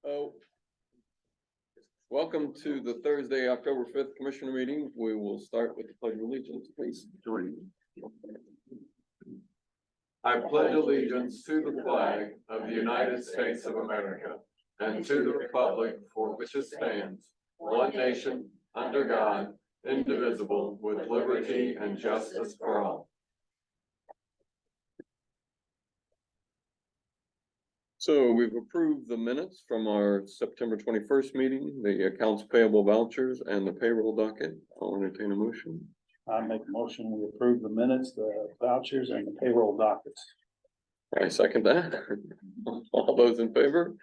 Oh, welcome to the Thursday, October 5th Commissioner meeting. We will start with the Pledge of Allegiance, please. I pledge allegiance to the flag of the United States of America and to the republic for which it stands, one nation, under God, indivisible, with liberty and justice for all. So we've approved the minutes from our September 21st meeting, the accounts payable vouchers and the payroll docket. I'll entertain a motion. I make a motion, we approve the minutes, the vouchers and the payroll dockets. I second that. All those in favor?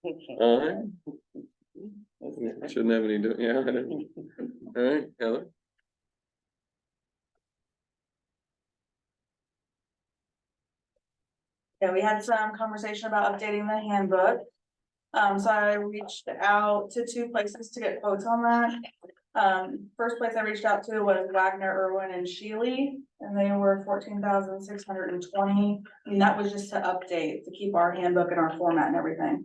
Aye. Shouldn't have any, yeah. I didn't. All right, Heather. Yeah, we had some conversation about updating the handbook. So I reached out to two places to get quotes on that. First place I reached out to was Wagner, Irwin and Shealy, and they were $14,620. And that was just to update, to keep our handbook in our format and everything.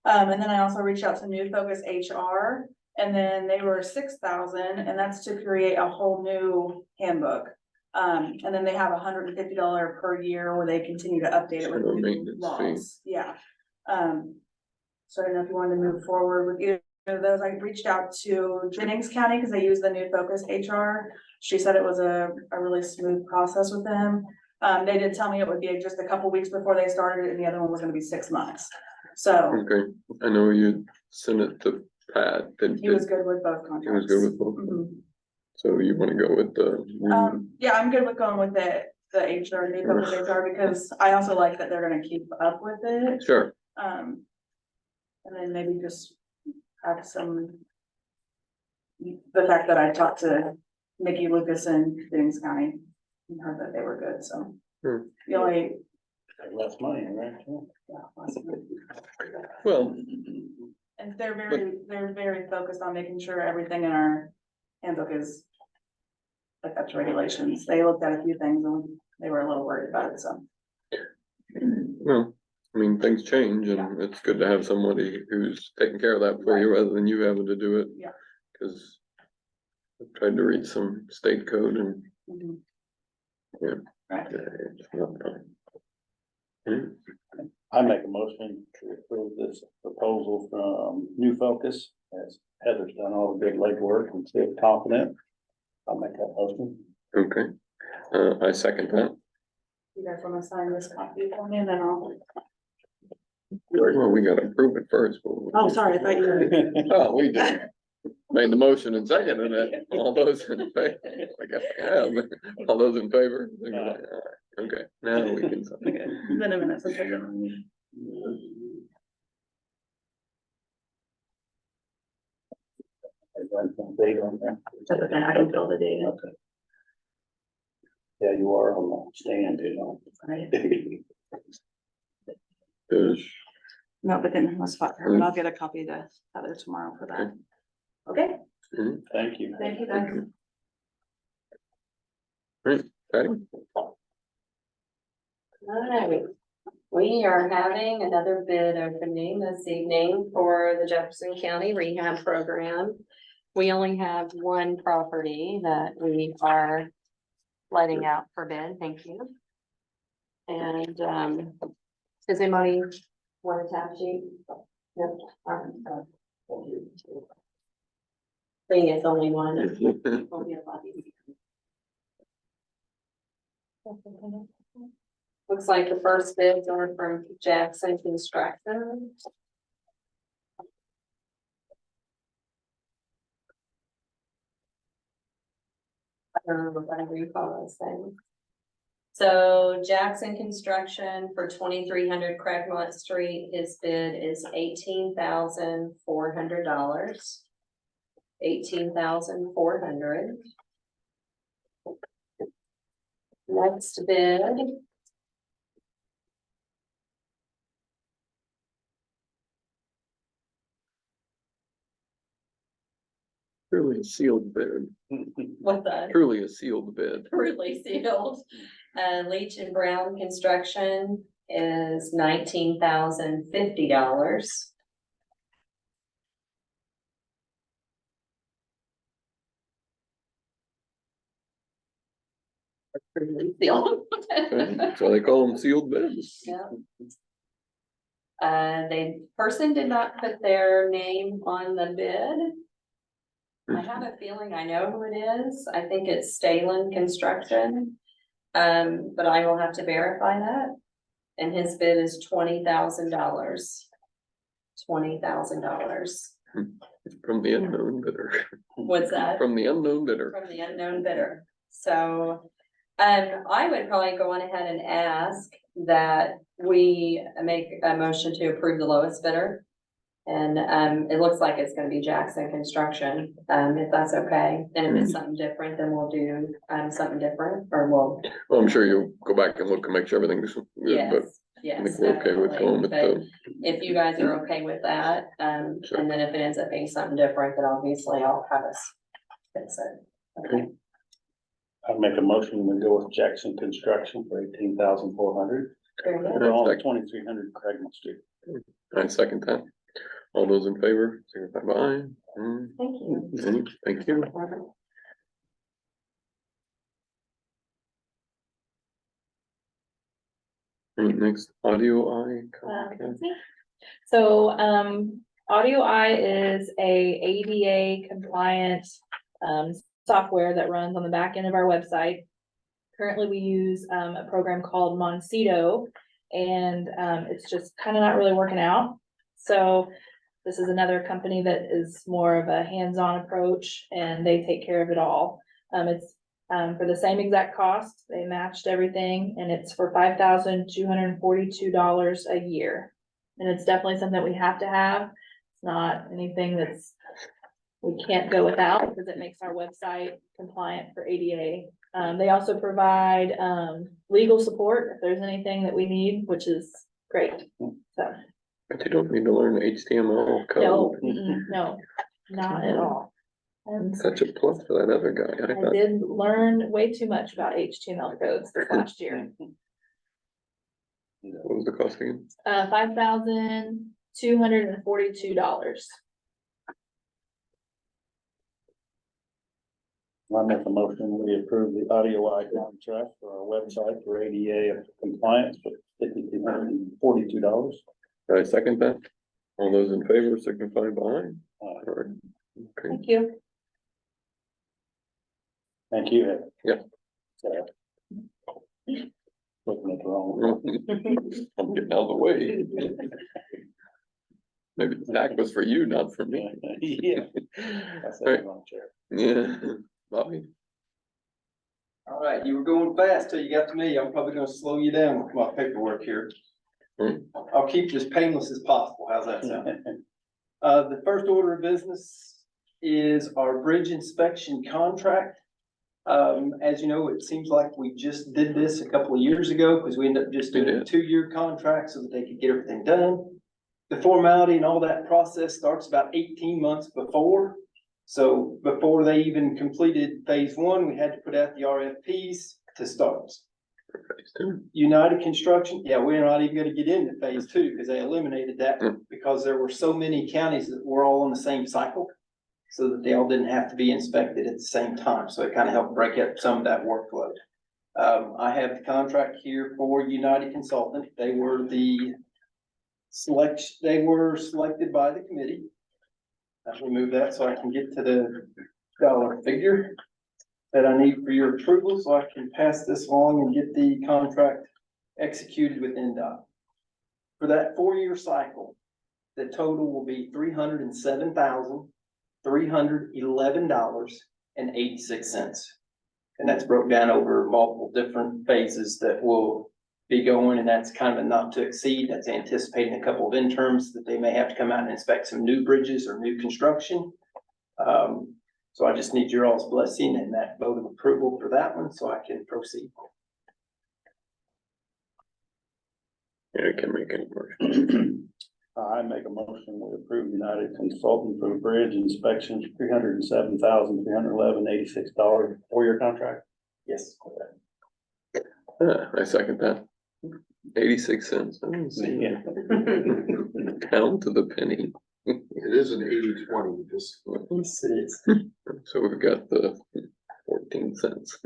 And then I also reached out to New Focus HR, and then they were $6,000, and that's to create a whole new handbook. And then they have $150 per year where they continue to update it with So new maintenance laws. Yeah. So I don't know if you wanted to move forward with either of those. I reached out to Jennings County because they use the New Focus HR. She said it was a really smooth process with them. They did tell me it would be just a couple weeks before they started, and the other one was gonna be 6 months. So Okay, I know you sent it to Pat. he was good with both contracts. He was good with both. Mhm. So you want to go with the? Yeah, I'm good with going with the HR, New Focus HR, because I also like that they're gonna keep up with it. Sure. And then maybe just have some, the fact that I talked to Nikki Lucas in Jennings County and heard that they were good, so. Sure. The only. Less money, right? Well, And they're very focused on making sure everything in our handbook is like up to regulations. They looked at a few things and they were a little worried about it, so. well, I mean, things change and it's good to have somebody who's taking care of that for you rather than you having to do it. Yeah. Cause I've tried to read some state code and. Mhm. Yeah. Right. It's not fun. Hmm. I make a motion to approve this proposal from New Focus, as Heather's done all the good legwork and still confident. I'll make that motion. Okay, I second that. You guys wanna sign this copy for me and then I'll. Well, we gotta approve it first. Oh, sorry, I thought you were. Oh, we did. Made the motion and seconded it. All those in favor? I guess I have. All those in favor? Okay, now we can. sign. Okay, it's been a minute since I've done one. That's okay, I can fill the date in. Okay. Yeah, you are on the stand, you know. Right. There's- No, but then let's spot her, but I'll get a copy to Heather tomorrow for that. Okay, Mhm. Thank you. thank you, guys. Great, Patty? Alright, we are having another bid opening this evening for the Jefferson County Rehab Program. We only have one property that we are letting out for bid, thank you. And, does anybody want a tap sheet? Yep. Being it's only one. Won't be a lot easier. Looks like the first bids are from Jackson Construction. I don't know if I recall those things. So Jackson Construction for 2300 Craigmont Street, his bid is $18,400. $18,400. Next bid. Truly a sealed bid, What the? truly a sealed bid. Truly sealed. Leach and Brown Construction, is $19,050. So they call them sealed bids. Yeah. The person did not put their name on the bid. I have a feeling I know who it is. I think it's Stalen Construction. But I will have to verify that. And his bid is $20,000. $20,000. From the unknown bidder. What's that? From the unknown bidder. From the unknown bidder. So, I would probably go on ahead and ask that we make a motion to approve the lowest bidder. And, it looks like it's gonna be Jackson Construction, if that's okay. And if it's something different, then we'll do, something different, or we'll. Well, I'm sure you'll go back and look and make sure everything's good, but Yes, I yes, think we're okay with going with definitely. the. But if you guys are okay with that, Sure. and then if it ends up being something different, then obviously I'll have us fix it. Okay. I'd make a motion to go with Jackson Construction for 18,400. Very good. They're all at 2,300 Craigmont Street. I second that. All those in favor, signify by aye. Thank you. Thank you. Next, audio eye. So, Audio Eye is a ADA compliant, software that runs on the back end of our website. Currently, we use, a program called Moncito, and, it's just kind of not really working out. So this is another company that is more of a hands-on approach, and they take care of it all. It's for the same exact cost, they matched everything, and it's for $5,242 a year. And it's definitely something we have to have. It's not anything we can't go without, because it makes our website compliant for ADA. They also provide, legal support if there's anything that we need, which is great, so. But you don't need to learn HTML code. No, no, not at all. And Such a plus for that other guy. I I thought, did learn way too much about HTML codes this last year. what was the cost again? $5,242. I make a motion, we approve the audio eye contract for our website for ADA compliance for $5,242. I second that. All those in favor, signify by aye. Okay. Thank you. Thank you. Yeah. Looking at the wrong one. I'm getting out of the way. Maybe the tag was for you, not for me. Yeah. That's the wrong chair. Yeah, Bobby. All right, you were going fast till you got to me. I'm probably gonna slow you down with my paperwork here. I'll keep this painless as possible. How's that sound? The first order of business is our bridge inspection contract. As you know, it seems like we just did this a couple of years ago because we ended up just doing a 2-year contract so that they could get everything done. The formality and all that process starts about 18 months before. So before they even completed phase 1, we had to put out the RFPs to start. United Construction, yeah, we're not even gonna get into phase 2 because they eliminated that because there were so many counties that were all on the same cycle. So that they all didn't have to be inspected at the same time. So it kind of helped break up some of that workload. I have the contract here for United Consultant. They were selected by the committee. I'll remove that so I can get to the dollar figure that I need for your approval, so I can pass this along and get the contract executed with NDOT. For that 4-year cycle, the total will be $307,311.86. And that's broke down over multiple different phases that will be going, and that's kind of a not to exceed. That's anticipating a couple of interns that they may have to come out and inspect some new bridges or new construction. So I just need your all's blessing and that vote of approval for that one, so I can proceed. Yeah, I can make any motion. I make a motion to approve United Consultant for bridge inspections, $307,311.86 4-year contract. Yes. I second that. 86 cents. I didn't see Yeah. that. Down to the penny. It is an 80-20, just. So we've got the 14 cents.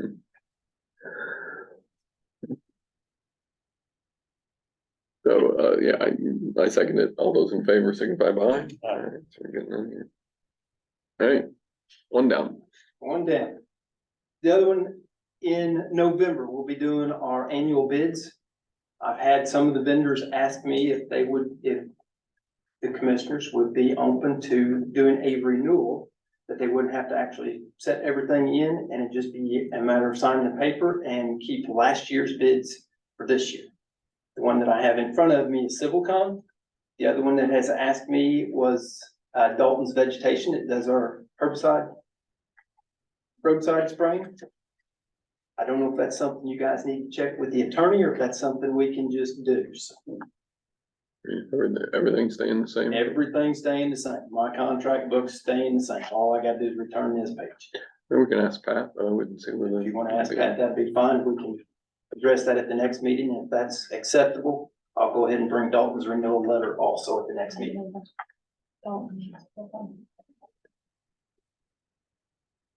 So, yeah, I second it. All those in favor signify by aye. All right, so we're getting on here. All right, one down. One down. The other one, in November, we'll be doing our annual bids. I've had some of the vendors ask me if the commissioners would be open to doing a renewal, that they wouldn't have to actually set everything in, and it'd just be a matter of signing the paper and keep last year's bids for this year. The one that I have in front of me is Civilcom. The other one that has asked me was Dalton's Vegetation. It does our roadside spraying. I don't know if that's something you guys need to check with the attorney, or if that's something we can just do. So Everything's staying the same. everything's staying the same. My contract book's staying the same. All I gotta do is return this page. Then we can ask Pat, I wouldn't see whether. If you wanna ask Pat, that'd be fine. We can address that at the next meeting. And if that's acceptable, I'll go ahead and bring Dalton's renewal letter also at the next meeting.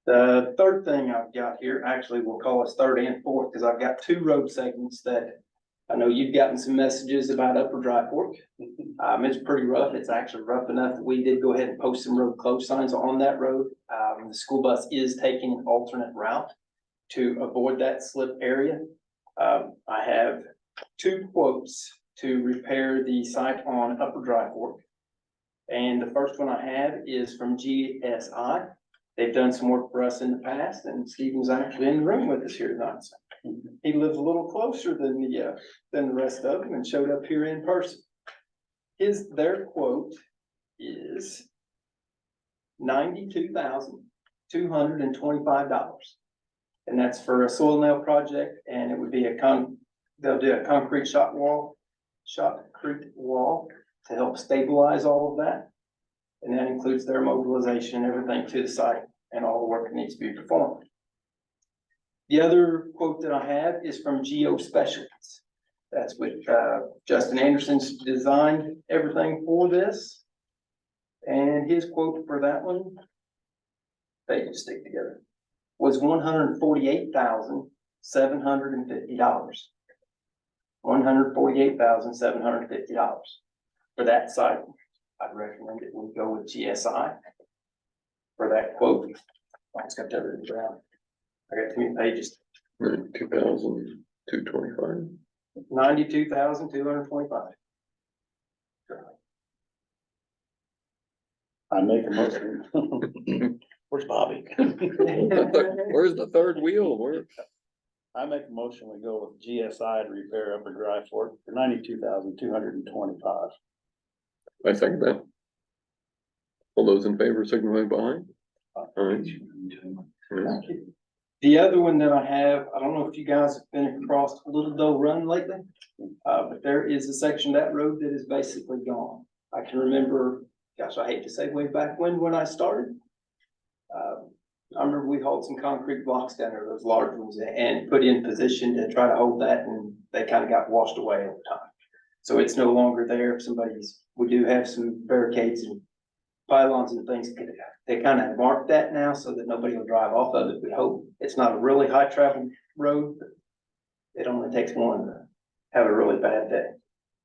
The third thing I've got here, actually we'll call us third and fourth, because I've got two road segments that I know you've gotten some messages about Upper Dry Fork. It's pretty rough. It's actually rough enough that we did go ahead and post some road close signs on that road. The school bus is taking an alternate route to avoid that slip area. I have two quotes to repair the site on Upper Dry Fork. And the first one I have is from GSI. They've done some work for us in the past, and Stephen's actually in the room with us here tonight. So he lives a little closer than the rest of them and showed up here in person. Their quote is $92,225. And that's for a soil nail project, and it would be they'll do a concrete shotcrete wall to help stabilize all of that. And that includes their mobilization, everything to the site, and all the work that needs to be performed. The other quote that I have is from Geo Specialists. That's with Justin Anderson's designed everything for this. And his quote for that one, they just stick together, was $148,750. $148,750 for that site. I'd recommend that we go with GSI for that quote. I just got everything down. I got too many pages. 2,225. 92,225. I make a motion. Where's Bobby? Where's the third wheel? I make a motion, we go with GSI to repair Upper Dry Fork for $92,225. I second that. All those in favor signify by aye. All right. Thank you. The other one that I have, I don't know if you guys have been across Little Doe Run lately, but there is a section of that road that is basically gone. I can remember, gosh, I hate to say way back when I started. I remember we hauled some concrete blocks down there, those large ones, and put in position to try to hold that, and they kind of got washed away over time. So it's no longer there. If we do have some barricades and pylons and things, they kind of marked that now so that nobody will drive off of it. We hope it's not a really high travel road, but it only takes one to have a really bad day.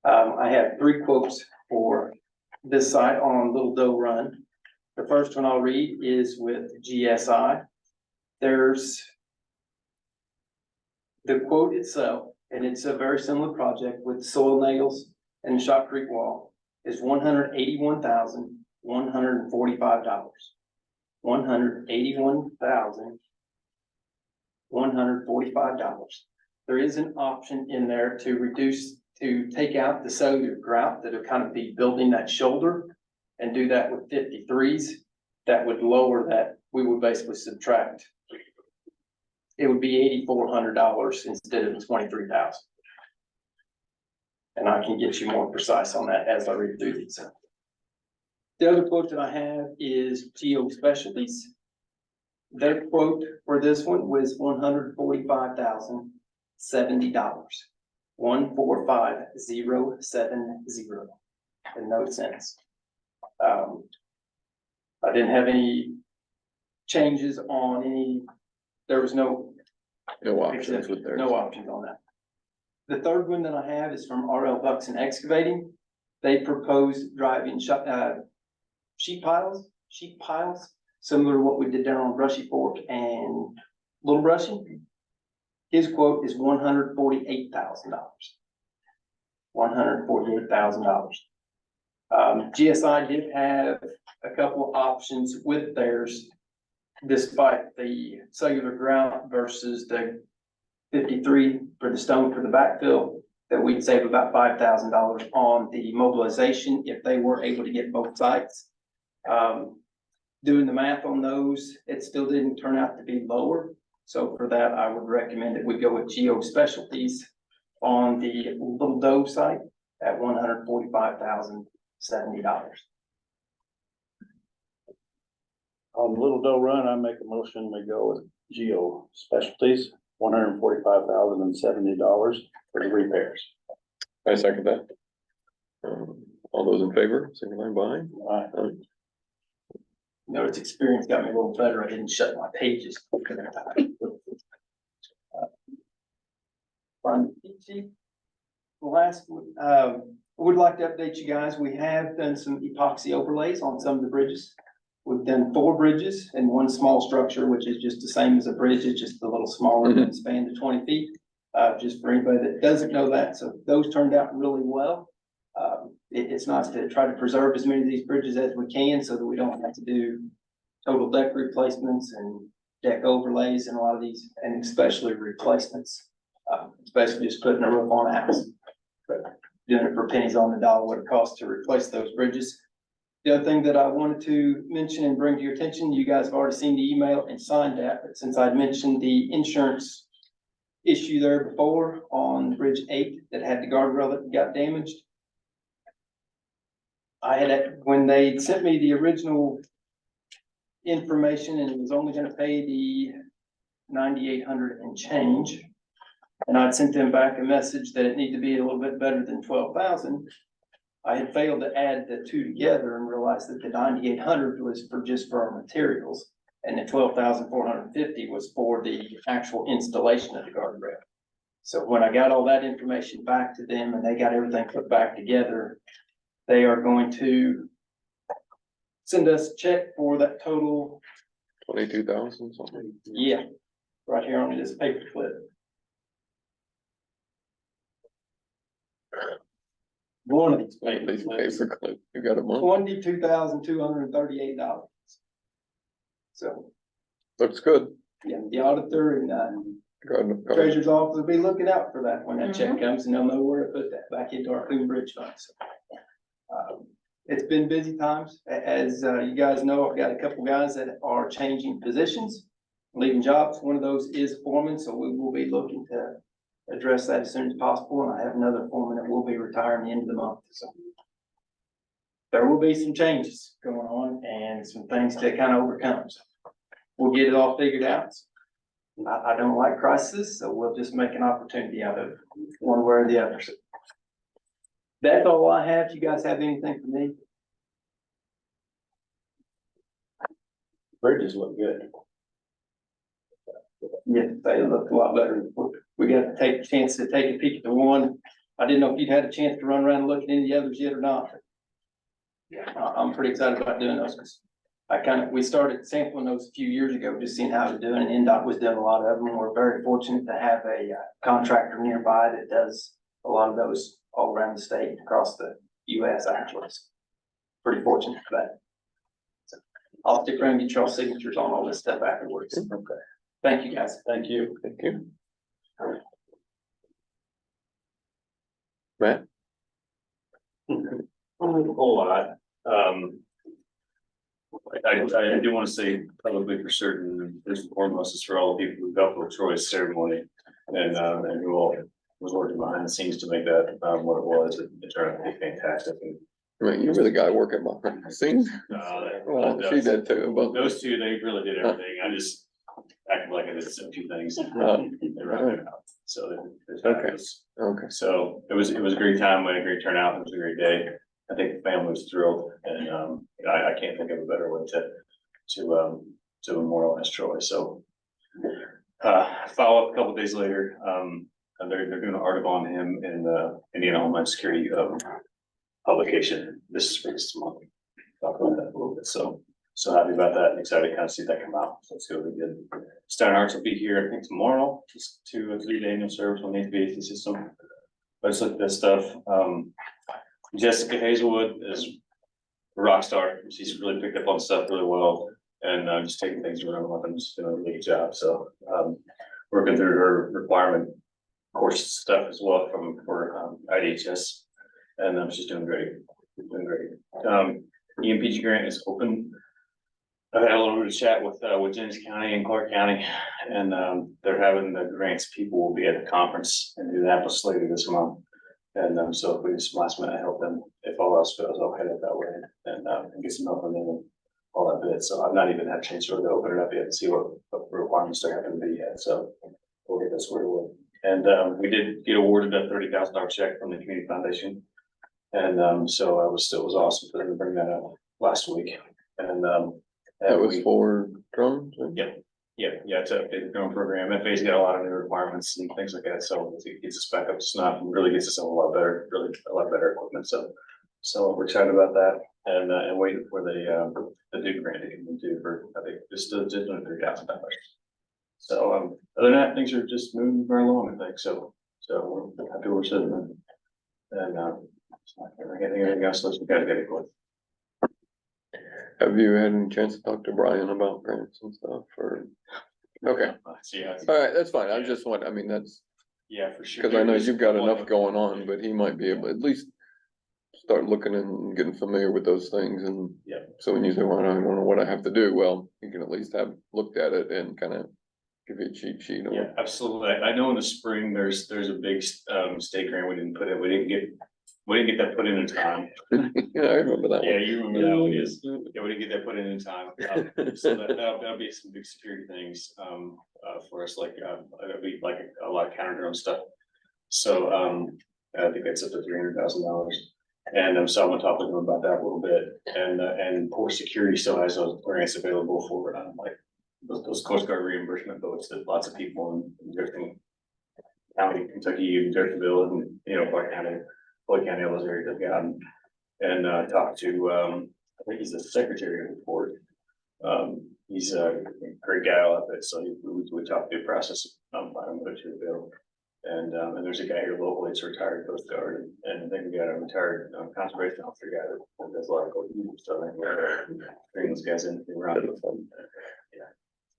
I have three quotes for this site on Little Doe Run. The first one I'll read is with GSI. There's the quote itself, and it's a very similar project with soil nails and shotcrete wall, is $181,145. $181,145. There is an option in there to take out the cellular grout that will kind of be building that shoulder, and do that with 53s. That would lower that. We would basically subtract. It would be $8,400 instead of $23,000. And I can get you more precise on that as I read through these. The other quote that I have is Geo Specialties. Their quote for this one was $145,070. 145,070 and no cents. I didn't have any changes on any, there was no No options with theirs. no options on that. The third one that I have is from RL Buxton Excavating. They proposed driving sheet piles, similar to what we did down on Brushy Fork and Little Brushy. His quote is $148,000. $148,000. GSI did have a couple of options with theirs, despite the cellular grout versus the 53 for the stone for the backfill, that we'd save about $5,000 on the mobilization if they were able to get both sites. Doing the math on those, it still didn't turn out to be lower. So for that, I would recommend that we go with Geo Specialties on the Little Doe site at $145,070. On Little Doe Run, I make a motion, we go with Geo Specialties, $145,070 for the repairs. I second that. All those in favor, signify by aye. Aye. You know, its experience got me a little better. I didn't shut my pages. Last, would like to update you guys. We have done some epoxy overlays on some of the bridges. We've done 4 bridges and 1 small structure, which is just the same as a bridge. It's just a little smaller and span to 20 feet. Just for anybody that doesn't know that. So those turned out really well. It's nice to try to preserve as many of these bridges as we can so that we don't have to do total deck replacements and deck overlays and a lot of these, and especially replacements. Especially just putting a roof on a house. But doing it for pennies on the dollar what it costs to replace those bridges. The other thing that I wanted to mention and bring to your attention, you guys have already seen the email and signed that, but since I'd mentioned the insurance issue there before on Bridge 8 that had the guardrail that got damaged. I had, when they sent me the original information and it was only gonna pay the 9,800 and change. And I'd sent them back a message that it needed to be a little bit better than 12,000. I had failed to add the 2 together and realized that the 9,800 was just for our materials. And the 12,450 was for the actual installation of the guardrail. So when I got all that information back to them and they got everything put back together, they are going to send us a check for that total. 22,000 something. Yeah, right here on this paper clip. One of these At least paper pay clips, for clip. You got a month. $22,238. So, Looks good. yeah, the auditor and Got treasurer's office will be looking out for that when that check comes and they'll know where to put that back into our Coon Bridge fund. So, it's been busy times. As you guys know, I've got a couple guys that are changing positions, leaving jobs. One of those is foreman, so we will be looking to address that as soon as possible. And I have another foreman that will be retiring the end of the month. So there will be some changes going on and some things to kind of overcome. So we'll get it all figured out. I don't like crisis, so we'll just make an opportunity out of it, one way or the other. So that's all I have. You guys have anything for me? Bridges look good. Yeah, they look a lot better. We got to take a chance to take a peek at the one. I didn't know if you'd had a chance to run around and look at any of the others yet or not. Yeah, I'm pretty excited about doing those because we started sampling those a few years ago, just seeing how they're doing. And NDOT was doing a lot of them. We're very fortunate to have a contractor nearby that does a lot of those all around the state, across the US actually. So pretty fortunate for that. So I'll stick around and get y'all signatures on all this stuff afterwards. Okay. Thank you, guys. Thank you. Thank you. Matt? Whole lot. I do want to say publicly for certain, first and foremost, is for all the people who helped with Troy's ceremony and who all was working behind the scenes to make that what it was. It turned out to be fantastic. And, I mean, you were the guy working behind the scenes. Well, she did too, but those two, they really did everything. I just acted like I did some few things. They wrapped it out. So. Okay. Okay. So it was a great time, we had a great turnout, it was a great day. I think the family was thrilled, and, I can't think of a better way to memorialize Troy, so. Follow up a couple days later, they're doing an article on him in the Indiana Homeland Security, publication this month. Talk about that a little bit, so happy about that, and excited to kind of see that come out, so it's gonna be good. Steinhardt will be here, I think tomorrow, just to a 3-day annual service on the HVAC system. I just looked at this stuff, Jessica Hazelwood is a rock star, she's really picked up on stuff really well, and just taking things around with them, just doing a really good job, so, working through her requirement course stuff as well for IDHS, and she's doing great, EMPG grant is open. I had a little bit of chat with Jennings County and Clark County, and they're having the grants people will be at the conference in Indianapolis later this month. And so if we just last minute help them, if all else fails, I'll head it that way and get some help from them and all that bit. So I've not even had a chance to really open it up yet and see what requirements they're having to be yet. So we'll get this squared away. And we did get awarded a $30,000 check from the Community Foundation. And so it was awesome for them to bring that up last week. And That was for drones? yeah, it's a big drone program. FA's got a lot of new requirements and things like that, so it gets us back up to snuff and really gets us a lot better equipment, so we're excited about that and waiting for the new grant to come into for, I think, just under $3,000. So, other than that, things are just moving very along, I think, so we're happy we're sitting there. And, anything else, we gotta get it going. Have you had any chance to talk to Brian about grants and stuff, or? Okay, Yeah, all right, that's fine, I just want, I mean, that's, yeah, for sure. cause I know you've got enough going on, but he might be able to at least start looking and getting familiar with those things, and Yeah. so when you say, well, I don't know what I have to do, well, you can at least have looked at it and kind of give you a cheat sheet. Yeah, absolutely. I know in the spring, there's a big state grant we didn't put in, we didn't get that put in time. Yeah, I remember that one. Yeah, you remember that one, yes. Yeah, we didn't get that put in time. So that'll be some big security things, for us, like, it'll be like a lot of counter drone stuff. So, I think that's up to $300,000. And so I'm gonna talk with them about that a little bit. And Port Security still has those grants available for, like, those Coast Guard reimbursement boats that lots of people in Jefferson County, Kentucky, and Jeffersonville, and, Clark County, Floyd County, all those areas have gotten. And talked to, I think he's the secretary of the port. He's a great guy out there, so we talked through the process of finding what to build. And there's a guy here locally that's retired Coast Guard, and then we got a retired conservation officer guy that does a lot of code stuff. Bring those guys in around.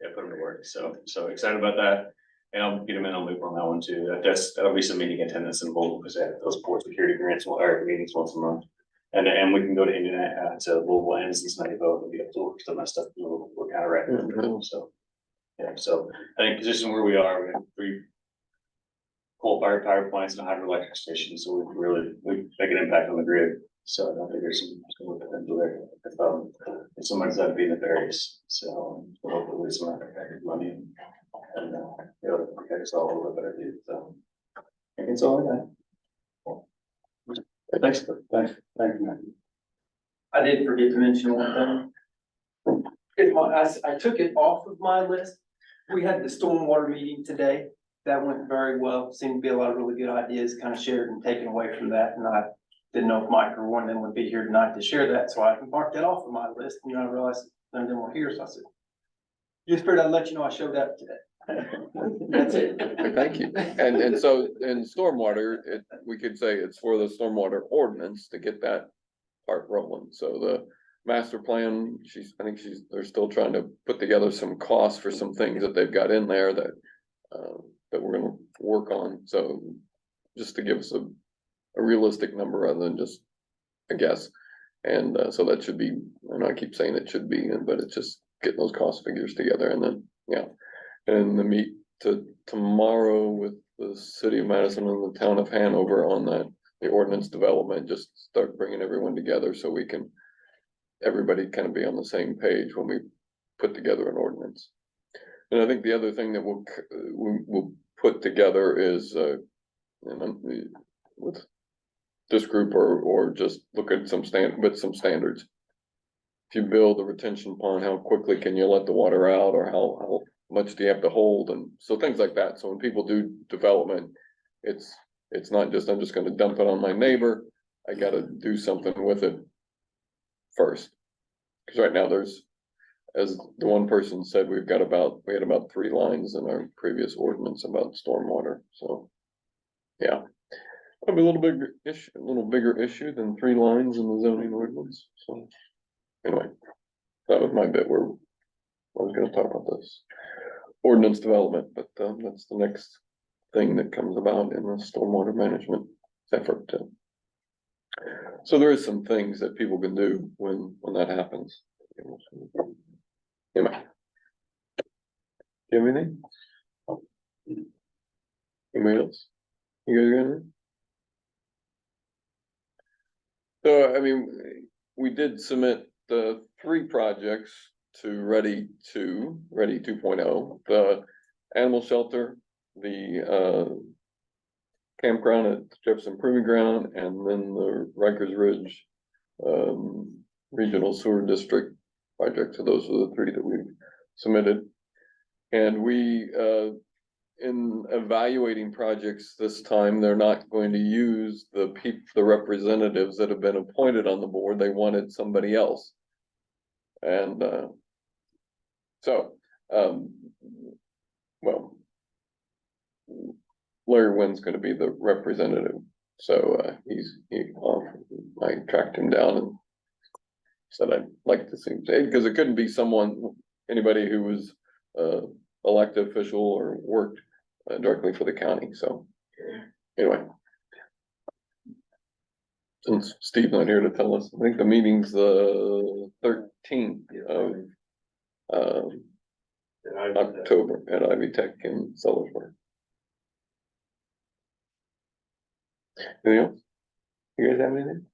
Yeah, put them to work. So excited about that. And I'll get him in on loop on that one too. That'll be some meeting attendance involved because they have those port security grants or meetings once a month. And we can go to Indiana, to Louisville and Cincinnati both and be able to look some of that stuff. We're kind of wrapping up. So, yeah, so I think position where we are, we have 3 coal-fired power plants and a hydroelectric station. So we make an impact on the grid. So I don't think there's some potential there. If somebody's out to be in the various, so hopefully some of that money and protect us all a little bit better too. So I think it's all I got. Thanks, man. I did forget to mention one thing. I took it off of my list. We had the stormwater meeting today. That went very well. Seemed to be a lot of really good ideas kind of shared and taken away from that. And I didn't know if Mike or one of them would be here tonight to share that, so I can mark that off of my list. And I realized none of them were here, so I said, just figured I'd let you know I showed up today. That's it. Thank you. And so in stormwater, we could say it's for the stormwater ordinance to get that part rolling. So the master plan, I think they're still trying to put together some costs for some things that they've got in there that we're gonna work on. So just to give us a realistic number rather than just a guess. And so that should be, and I keep saying it should be, but it's just getting those cost figures together and then, yeah. And the meet tomorrow with the city of Madison and the town of Hanover on the ordinance development, just start bringing everyone together so we can, everybody kind of be on the same page when we put together an ordinance. And I think the other thing that we'll put together is, with this group or just look at some with some standards. If you build a retention pond, how quickly can you let the water out, or how much do you have to hold, and so things like that. So when people do development, it's not just, I'm just gonna dump it on my neighbor, I gotta do something with it first. Cause right now there's, as the one person said, we had about 3 lines in our previous ordinance about stormwater, so. Yeah, probably a little bigger issue than 3 lines in the zoning ordinance, so. Anyway, that was my bit where I was gonna talk about this ordinance development, but that's the next thing that comes about in the stormwater management effort. So there is some things that people can do when that happens. Anyway. Do you have anything? Anybody else? You guys got anything? So, I mean, we did submit the 3 projects to Ready 2.0, the animal shelter, the campground at Jefferson Proving Ground, and then the Rikers Ridge Regional Sewer District project. So those are the 3 that we submitted. And we, in evaluating projects this time, they're not going to use the representatives that have been appointed on the board. They wanted somebody else. And well, Larry Wynn's gonna be the representative. So I tracked him down and said I'd like to see, because it couldn't be anybody who was elected official or worked directly for the county. So anyway, since Steve's not here to tell us, I think the meeting's the 13th of October at Ivy Tech in Sellersburg. Anything else? You guys have anything?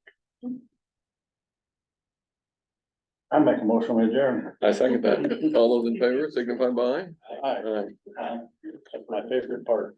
I make a motion to adjourn. I second that. All those in favor signify by aye. Aye. That's my favorite part.